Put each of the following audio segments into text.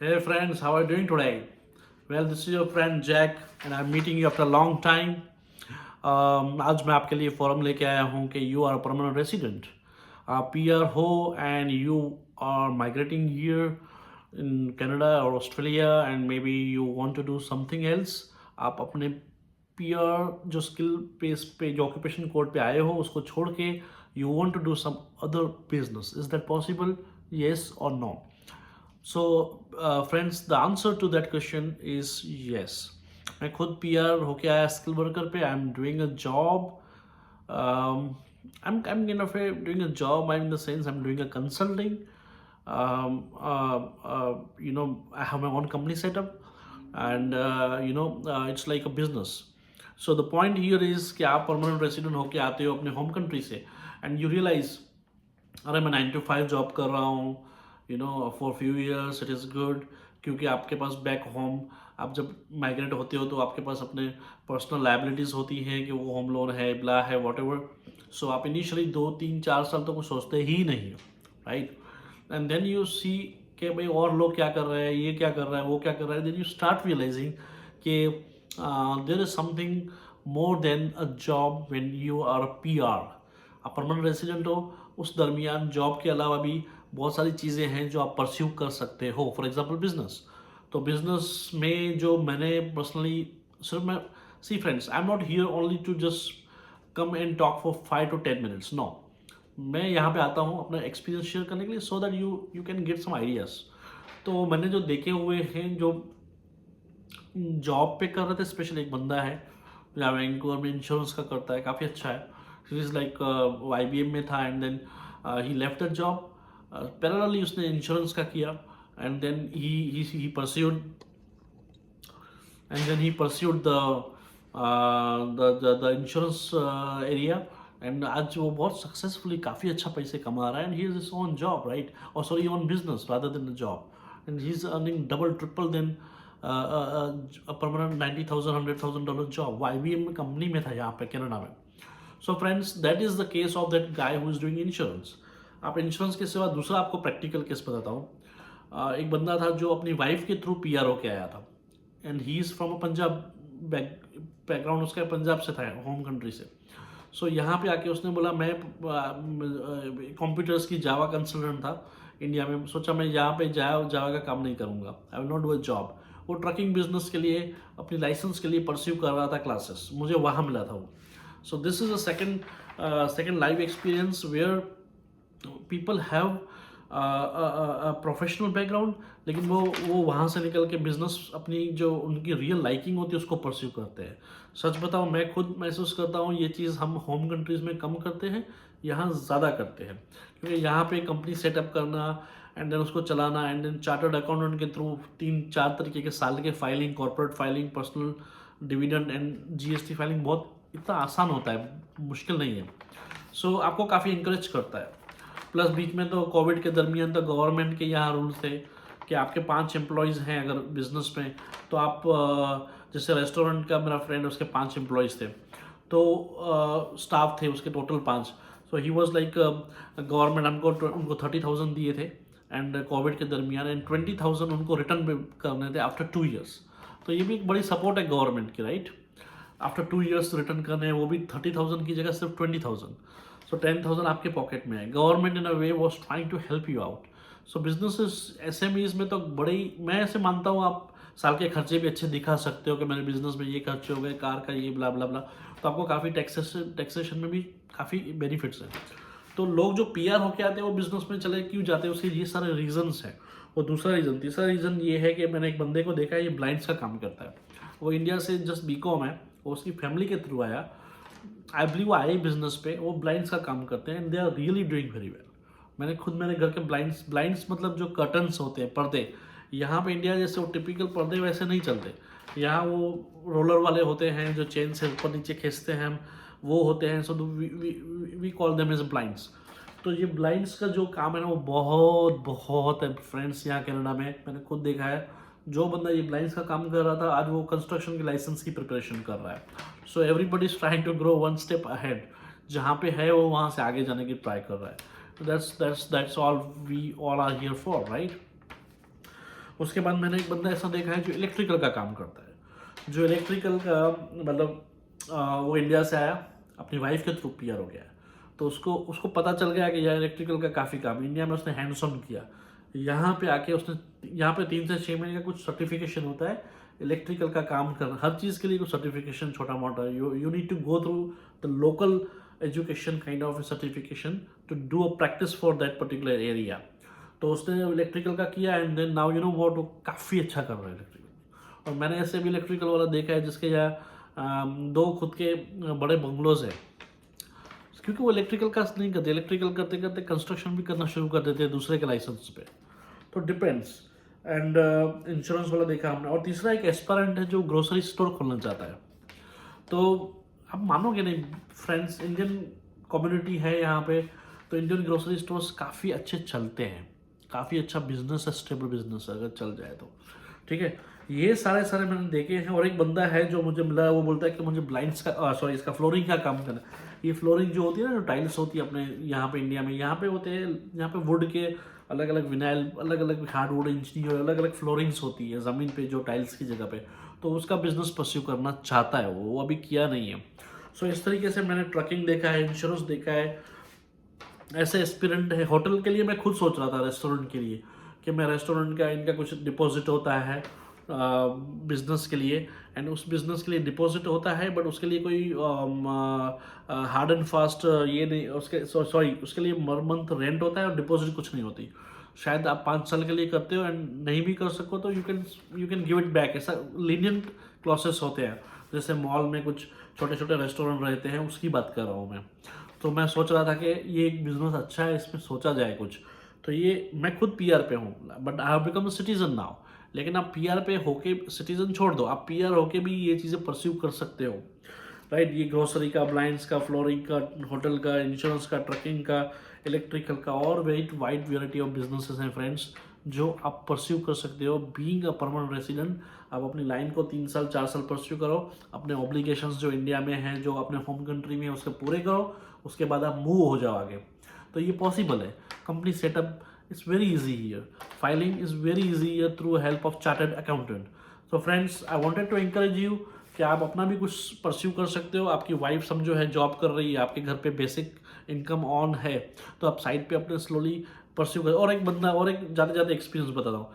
Hey friends, how are you doing today? Well, this is your friend Jack and I'm meeting you after a long time. आज मैं आपके लिए form लेके आया हूँ कि यू आर परमानेंट रेसिडेंट, आप पीआर हो and you are migrating here in Canada और Australia and maybe you want to do something else. आप अपने पीआर जो स्किल बेस पे जो ऑक्यूपेशन कोड पे आए हो उसको छोड़ के you want to do some other business, is that possible? Yes और no? So, friends, the answer to that question is yes. मैं खुद पीआर होके आया स्किल वर्कर पे. I'm doing a job. Um, I'm kind of doing a job in the sense I'm doing a consulting. I have my own company set up, and it's like a business. So the point here is कि आप permanent resident होके आते हो अपने home country से and you realise अरे मैं 9 to 5 job कर रहा हूँ, for few years it is good, क्योंकि आपके पास बैक होम आप जब माइग्रेट होते हो तो आपके पास अपने पर्सनल लाइबिलिटीज़ होती हैं कि वो होम लोन है, ब्ला है, वॉट एवर. सो आप इनिशियली 2 3 4 साल तो कुछ सोचते ही नहीं हो, right? And then you see कि भाई और लोग क्या कर रहे हैं, ये क्या कर रहा है, वो क्या कर रहा है. देन यू स्टार्ट रियलाइजिंग कि there is something more than a job when you are a PR. आप परमानेंट रेसिडेंट हो, उस दरमियान जॉब के अलावा भी बहुत सारी चीज़ें हैं जो आप परस्यू कर सकते हो. For example business. तो बिजनेस में जो मैंने पर्सनली, सिर्फ मैं, see friends, I am not here only to just come and talk for 5 to 10 minutes. No, मैं यहाँ पे आता हूँ अपना एक्सपीरियंस शेयर करने के लिए, so that you can get some ideas. तो मैंने जो देखे हुए हैं जो जॉब पे कर रहे थे, स्पेशल एक बंदा है जो वैंकूवर में इंश्योरेंस का करता है, काफ़ी अच्छा है. ही इज़ लाइक IBM में था and then he left the job. Parallelly उसने इंश्योरेंस का किया and then he pursued the insurance area. And आज वो बहुत सक्सेसफुली काफ़ी अच्छा पैसे कमा रहा है and he is his own job, right? और sorry, own business rather than the job. And he is earning double triple than permanent $90,000 $100,000 job. वो IBM में कंपनी में था यहाँ पे कनाडा में. So friends, that is the case of that guy who is doing insurance. आप insurance के सिवा दूसरा आपको प्रैक्टिकल केस बताता हूँ. एक बंदा था जो अपनी वाइफ के थ्रू पीआर होके आया था and he is from a Punjab background, उसका पंजाब से था, होम कंट्री से. सो यहाँ पे आके उसने बोला मैं कंप्यूटर्स की जावा कंसल्टेंट था इंडिया में, सोचा मैं यहाँ पे जावा का काम नहीं करूँगा, I will not do a job. वो ट्रकिंग बिजनेस के लिए अपनी लाइसेंस के लिए परस्यू कर रहा था क्लासेस, मुझे वहाँ मिला था वो. So this is a second live experience where people have professional background, लेकिन वो वहाँ से निकल के बिजनेस अपनी जो उनकी रियल लाइकिंग होती है उसको परस्यू करते हैं. सच बताऊँ, मैं खुद महसूस करता हूँ ये चीज़ हम होम कंट्रीज़ में कम करते हैं, यहाँ ज़्यादा करते हैं. क्योंकि यहाँ पे कंपनी सेटअप करना एंड देन उसको चलाना एंड देन चार्टर्ड अकाउंटेंट के थ्रू 3 4 तरीके के साल के filing, corporate filing, personal dividend and GST filing बहुत इतना आसान होता है, मुश्किल नहीं है. सो आपको काफ़ी इंकरेज करता है. प्लस बीच में तो कोविड के दरमियान तो गवर्नमेंट के यहाँ रूल्स थे कि आपके 5 एम्प्लॉयज़ हैं अगर बिजनेस में, तो आप जैसे रेस्टोरेंट का मेरा फ्रेंड, उसके 5 एम्प्लॉयज़ थे, तो स्टाफ थे उसके total 5. So he was like, government उनको 30,000 दिए थे एंड कोविड के दरमियान, एंड 20,000 उनको रिटर्न पे करने थे आफ्टर 2 years. तो ये भी एक बड़ी सपोर्ट है गवर्नमेंट की, राइट? आफ्टर 2 years रिटर्न करने हैं, वो भी 30,000 की जगह सिर्फ 20,000. सो 10,000 आपके पॉकेट में है. Government in a way was trying to help you out. So business SMEs में तो बड़े ही, मैं ऐसे मानता हूँ, आप साल के खर्चे भी अच्छे दिखा सकते हो कि मेरे बिजनेस में ये खर्चे हो गए, कार का ये, ब्ला ब्ला ब्ला. तो आपको काफ़ी टैक्सेशन में भी काफ़ी बेनिफिट्स हैं. तो लोग जो PR होके आते हैं वो बिजनेस में चले क्यों जाते हैं, उसके ये सारे रीजंस हैं. और दूसरा रीज़न, तीसरा रीज़न ये है कि मैंने एक बंदे को देखा है, ये ब्लाइंड्स का काम करता है. वो इंडिया से जस्ट BCom है, वो उसकी फैमिली के थ्रू आया. आई बिलीव वो आए बिजनेस पे, वो ब्लाइंड्स का काम करते हैं and they are really doing very well. मैंने खुद मेरे घर के ब्लाइंड्स मतलब जो कर्टन्स होते हैं, पर्दे, यहाँ पे इंडिया जैसे वो टिपिकल पर्दे वैसे नहीं चलते. यहाँ वो रोलर वाले होते हैं जो चेन से ऊपर नीचे खींचते हैं हम, वो होते हैं. So we call them as blinds. तो ये ब्लाइंड्स का जो काम है ना, वो बहुत बहुत है फ्रेंड्स यहाँ कनाडा में. मैंने खुद देखा है, जो बंदा ये ब्लाइंड्स का काम कर रहा था आज वो कंस्ट्रक्शन की लाइसेंस की प्रिपरेशन कर रहा है. So everybody is trying to grow one step ahead. जहाँ पे है वो वहाँ से आगे जाने की ट्राई कर रहा है. That's all we all are here for, right? उसके बाद मैंने एक बंदा ऐसा देखा है जो इलेक्ट्रिकल का काम करता है, जो इलेक्ट्रिकल का मतलब वो इंडिया से आया, अपनी वाइफ के थ्रू पीआर हो गया है, तो उसको उसको पता चल गया कि यार इलेक्ट्रिकल का काफ़ी काम इंडिया में उसने हैंड्स ऑन किया। यहाँ पे आके उसने यहाँ पे 3 से 6 महीने का कुछ सर्टिफिकेशन होता है इलेक्ट्रिकल का काम करना, हर चीज़ के लिए कुछ सर्टिफिकेशन छोटा मोटा, you need to go through the local education kind of certification to do a practice for that particular area. तो उसने इलेक्ट्रिकल का किया and then now you know what, वो काफ़ी अच्छा कर रहा है इलेक्ट्रिकल। और मैंने ऐसे भी इलेक्ट्रिकल वाला देखा है जिसके यहाँ 2 खुद के बड़े बंगलोज हैं, क्योंकि वो इलेक्ट्रिकल का नहीं करते, इलेक्ट्रिकल करते करते कंस्ट्रक्शन भी करना शुरू कर देते हैं दूसरे के लाइसेंस पे, तो डिपेंड्स। एंड इंश्योरेंस वाला देखा हमने। और तीसरा एक एस्पायरेंट है जो ग्रोसरी स्टोर खोलना चाहता है। तो आप मानोगे नहीं फ्रेंड्स, इंडियन कम्युनिटी है यहाँ पे, तो इंडियन ग्रोसरी स्टोर्स काफ़ी अच्छे चलते हैं, काफ़ी अच्छा बिजनेस है, स्टेबल बिजनेस है अगर चल जाए तो, ठीक है। ये सारे मैंने देखे हैं। और एक बंदा है जो मुझे मिला है, वो बोलता है कि मुझे ब्लाइंड्स का इसका फ्लोरिंग का काम करना है। ये फ्लोरिंग जो होती है ना, जो टाइल्स होती है अपने यहाँ पे इंडिया में, यहाँ पे होते हैं, यहाँ पे वुड के अलग अलग विनाइल, अलग अलग हार्डवुड इंजीनियर, अलग अलग फ्लोरिंग्स होती है ज़मीन पे जो टाइल्स की जगह पे, तो उसका बिजनेस परस्यू करना चाहता है वो अभी किया नहीं है। सो इस तरीके से मैंने ट्रकिंग देखा है, इंश्योरेंस देखा है, ऐसे एक्सपीरियंट है। होटल के लिए मैं खुद सोच रहा था, रेस्टोरेंट के लिए, कि मैं रेस्टोरेंट का इनका कुछ डिपॉजिट होता है बिजनेस के लिए, एंड उस बिजनेस के लिए डिपॉजिट होता है, बट उसके लिए कोई हार्ड एंड फास्ट ये नहीं, उसके सॉरी उसके लिए पर मंथ रेंट होता है और डिपॉजिट कुछ नहीं होती। शायद आप 5 साल के लिए करते हो एंड नहीं भी कर सको तो you can give it back, ऐसा लीनियंट क्लॉसेस होते हैं। जैसे मॉल में कुछ छोटे छोटे रेस्टोरेंट रहते हैं, उसकी बात कर रहा हूँ मैं। तो मैं सोच रहा था कि ये एक बिजनेस अच्छा है, इसमें सोचा जाए कुछ। तो ये मैं खुद पीआर पे हूँ, but I have become a citizen now. लेकिन आप पीआर पे होके, सिटीजन छोड़ दो, आप पीआर होके भी ये चीज़ें परस्यू कर सकते हो, राइट। ये ग्रोसरी का, ब्लाइंड्स का, फ्लोरिंग का, होटल का, इंश्योरेंस का, ट्रकिंग का, इलेक्ट्रिकल का, और वाइड वेराइटी ऑफ बिजनेसेस हैं फ्रेंड्स जो आप परस्यू कर सकते हो। बीइंग अ परमानेंट रेसिडेंट, आप अपनी लाइन को 3 साल 4 साल परस्यू करो, अपने ऑब्लिगेशंस जो इंडिया में हैं, जो अपने होम कंट्री में है, उसके पूरे करो, उसके बाद आप मूव हो जाओ आगे। तो ये पॉसिबल है। Company setup is very easy here, filing is very easy here through help of chartered accountant. So friends, I wanted to encourage you कि आप अपना भी कुछ परस्यू कर सकते हो। आपकी वाइफ समझो है, जॉब कर रही है, आपके घर पे बेसिक इनकम ऑन है, तो आप साइड पे अपने स्लोली परस्यू करें। और एक बंदा, और एक जाते जाते एक्सपीरियंस बताता हूँ,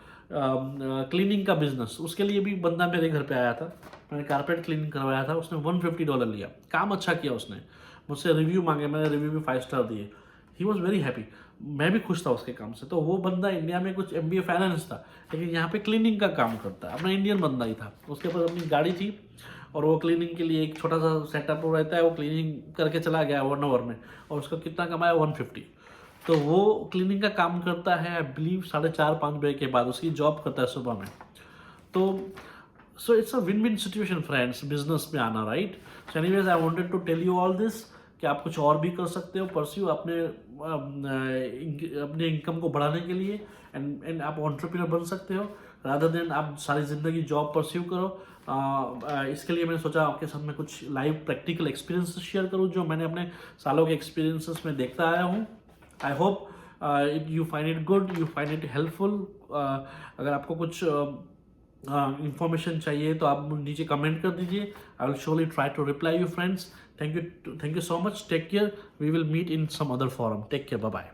क्लीनिंग का बिजनेस, उसके लिए भी बंदा मेरे घर पे आया था, मैंने कारपेट क्लीनिंग करवाया था, उसने $150 लिया, काम अच्छा किया उसने, मुझसे रिव्यू मांगे, मैंने रिव्यू भी 5 स्टार दिए। ही वॉज वेरी हैप्पी, मैं भी खुश था उसके काम से। तो वो बंदा इंडिया में कुछ MBA फाइनेंस था, लेकिन यहाँ पे क्लीनिंग का काम करता है, अपना इंडियन बंदा ही था, उसके पास अपनी गाड़ी थी और वो क्लीनिंग के लिए एक छोटा सा सेटअप रहता है, वो क्लीनिंग करके चला गया 1 आवर में, और उसका कितना कमाया 150। तो वो क्लीनिंग का काम करता है, आई बिलीव 4:30-5 बजे के बाद, उसकी जॉब करता है सुबह में। तो so it's a win win situation friends, business में आना, right. So anyways, I wanted to tell you all this कि आप कुछ और भी कर सकते हो परस्यू अपने इनकम को बढ़ाने के लिए, एंड आप एंटरप्रेन्योर बन सकते हो, रादर देन आप सारी ज़िंदगी जॉब परस्यू करो। इसके लिए मैंने सोचा आपके साथ में कुछ लाइव प्रैक्टिकल एक्सपीरियंस शेयर करूँ, जो मैंने अपने सालों के एक्सपीरियंसेस में देखता आया हूँ। I hope you find it good, you find it helpful. अगर आपको कुछ इंफॉर्मेशन चाहिए तो आप नीचे कमेंट कर दीजिए, I will surely try to reply you friends. Thank you so much, take care, we will meet in some other forum, take care, bye bye.